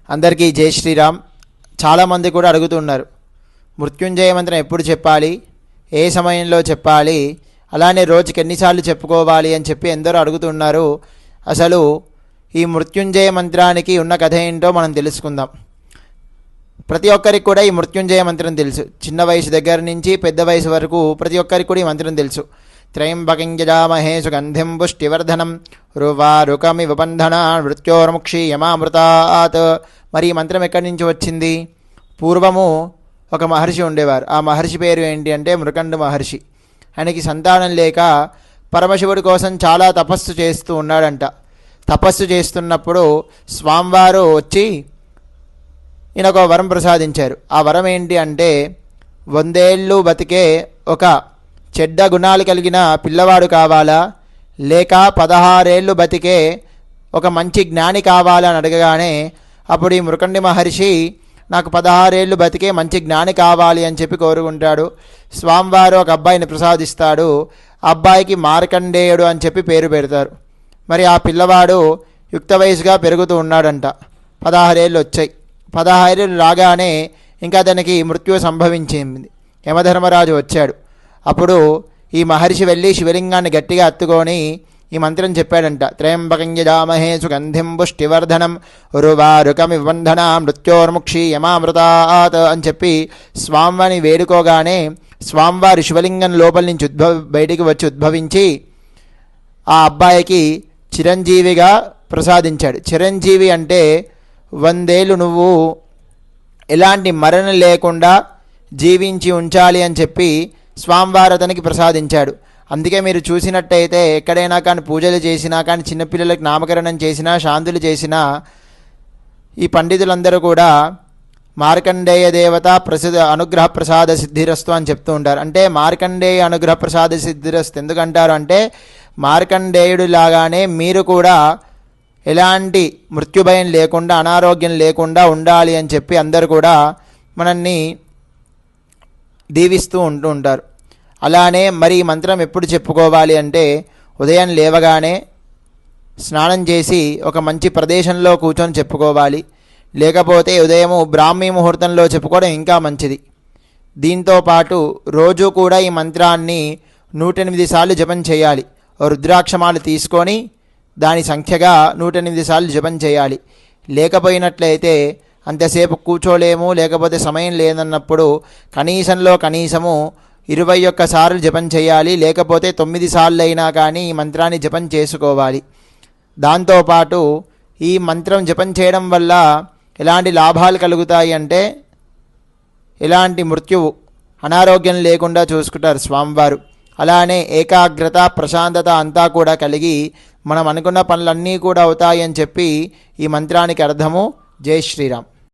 అందరికీ జై శ్రీరామ్. చాలామంది కూడా అడుగుతున్నారు, మృత్యుంజయ మంత్రం ఎప్పుడు చెప్పాలి, ఏ సమయంలో చెప్పాలి, అలానే రోజుకి ఎన్నిసార్లు చెప్పుకోవాలి అని చెప్పి ఎందరో అడుగుతున్నారు. అసలు ఈ మృత్యుంజయ మంత్రానికి ఉన్న కథ ఏంటో మనం తెలుసుకుందాం. ప్రతి ఒక్కరికి కూడా ఈ మృత్యుంజయ మంత్రం తెలుసు. చిన్న వయసు దగ్గర నుంచి పెద్ద వయసు వరకు ప్రతి ఒక్కరికి కూడా ఈ మంత్రం తెలుసు. త్రయంబకం యజామహే సుగంధిం పుష్టివర్ధనం ఉర్వారుకమివ బంధనాన్ మృత్యోర్ముక్షీయమామృతాత్. మరి ఈ మంత్రం ఎక్కడి నుంచి వచ్చింది? పూర్వము ఒక మహర్షి ఉండేవారు. ఆ మహర్షి పేరు ఏంటి అంటే మృకండు మహర్షి. ఆయనకి సంతానం లేక పరమశివుడి కోసం చాలా తపస్సు చేస్తూ ఉన్నాడంట. తపస్సు చేస్తున్నప్పుడు స్వామివారు వచ్చి ఈయనకు ఒక వరం ప్రసాదించారు. ఆ వరం ఏంటి అంటే 100 ఏళ్ళు బతికే ఒక చెడ్డ గుణాలు కలిగిన పిల్లవాడు కావాలా, లేక 16 ఏళ్ళు బతికే ఒక మంచి జ్ఞాని కావాలా అని అడగగానే అప్పుడు ఈ మృకండి మహర్షి నాకు 16 ఏళ్ళు బతికే మంచి జ్ఞాని కావాలి అని చెప్పి కోరుకుంటాడు. స్వామివారు ఒక అబ్బాయిని ప్రసాదిస్తాడు. ఆ అబ్బాయికి మార్కండేయుడు అని చెప్పి పేరు పెడతారు. మరి ఆ పిల్లవాడు యుక్త వయసుగా పెరుగుతూ ఉన్నాడంట. 16 ఏళ్ళు వచ్చాయి. 16 ఏళ్ళు రాగానే ఇంకా అతనికి మృత్యు సంభవించింది. యమధర్మరాజు వచ్చాడు. అప్పుడు ఈ మహర్షి వెళ్ళి శివలింగాన్ని గట్టిగా హత్తుకొని ఈ మంత్రం చెప్పాడంట. త్రయంబకం యజామహే సుగంధిం పుష్టివర్ధనం ఉర్వారుకమివ బంధనాన్ మృత్యోర్ముక్షీయమామృతాత్ అని చెప్పి స్వామివారిని వేడుకోగానే స్వామివారి శివలింగం లోపల నుంచి బయటికి వచ్చి ఉద్భవించి ఆ అబ్బాయికి చిరంజీవిగా ప్రసాదించాడు. చిరంజీవి అంటే 100 ఏళ్ళు నువ్వు ఎలాంటి మరణం లేకుండా జీవించి ఉంచాలి అని చెప్పి స్వామివారు అతనికి ప్రసాదించాడు. అందుకే మీరు చూసినట్టయితే ఎక్కడైనా కానీ పూజలు చేసినా కానీ చిన్నపిల్లలకు నామకరణం చేసినా శాంతులు చేసినా ఈ పండితులందరూ కూడా మార్కండేయ దేవత అనుగ్రహ ప్రసాద సిద్ధిరస్తు అని చెప్తూ ఉంటారు. అంటే మార్కండేయ అనుగ్రహ ప్రసాద సిద్ధిరస్తు ఎందుకంటారు అంటే మార్కండేయుడు లాగానే మీరు కూడా ఎలాంటి మృత్యుభయం లేకుండా అనారోగ్యం లేకుండా ఉండాలి అని చెప్పి అందరూ కూడా మనల్ని దీవిస్తూ ఉంటూ ఉంటారు. అలానే మరి ఈ మంత్రం ఎప్పుడు చెప్పుకోవాలి అంటే ఉదయం లేవగానే స్నానం చేసి ఒక మంచి ప్రదేశంలో కూర్చొని చెప్పుకోవాలి. లేకపోతే ఉదయము బ్రాహ్మీ ముహూర్తంలో చెప్పుకోవడం ఇంకా మంచిది. దీంతో పాటు రోజు కూడా ఈ మంత్రాన్ని 108 సార్లు జపం చేయాలి. రుద్రాక్షమాలు తీసుకొని దాని సంఖ్యగా 108 సార్లు జపం చేయాలి. లేకపోయినట్లయితే అంతసేపు కూర్చోలేము, లేకపోతే సమయం లేదన్నప్పుడు కనీసము 21 సార్లు జపం చేయాలి. లేకపోతే 9 సార్లు అయినా కానీ ఈ మంత్రాన్ని జపం చేసుకోవాలి. దాంతోపాటు ఈ మంత్రం జపం చేయడం వల్ల ఎలాంటి లాభాలు కలుగుతాయి అంటే ఎలాంటి మృత్యువు అనారోగ్యం లేకుండా చూసుకుంటారు స్వామివారు. అలానే ఏకాగ్రత ప్రశాంతత అంతా కూడా కలిగి మనం అనుకున్న పనులన్నీ కూడా అవుతాయి అని చెప్పి ఈ మంత్రానికి అర్థము. జై శ్రీరామ్.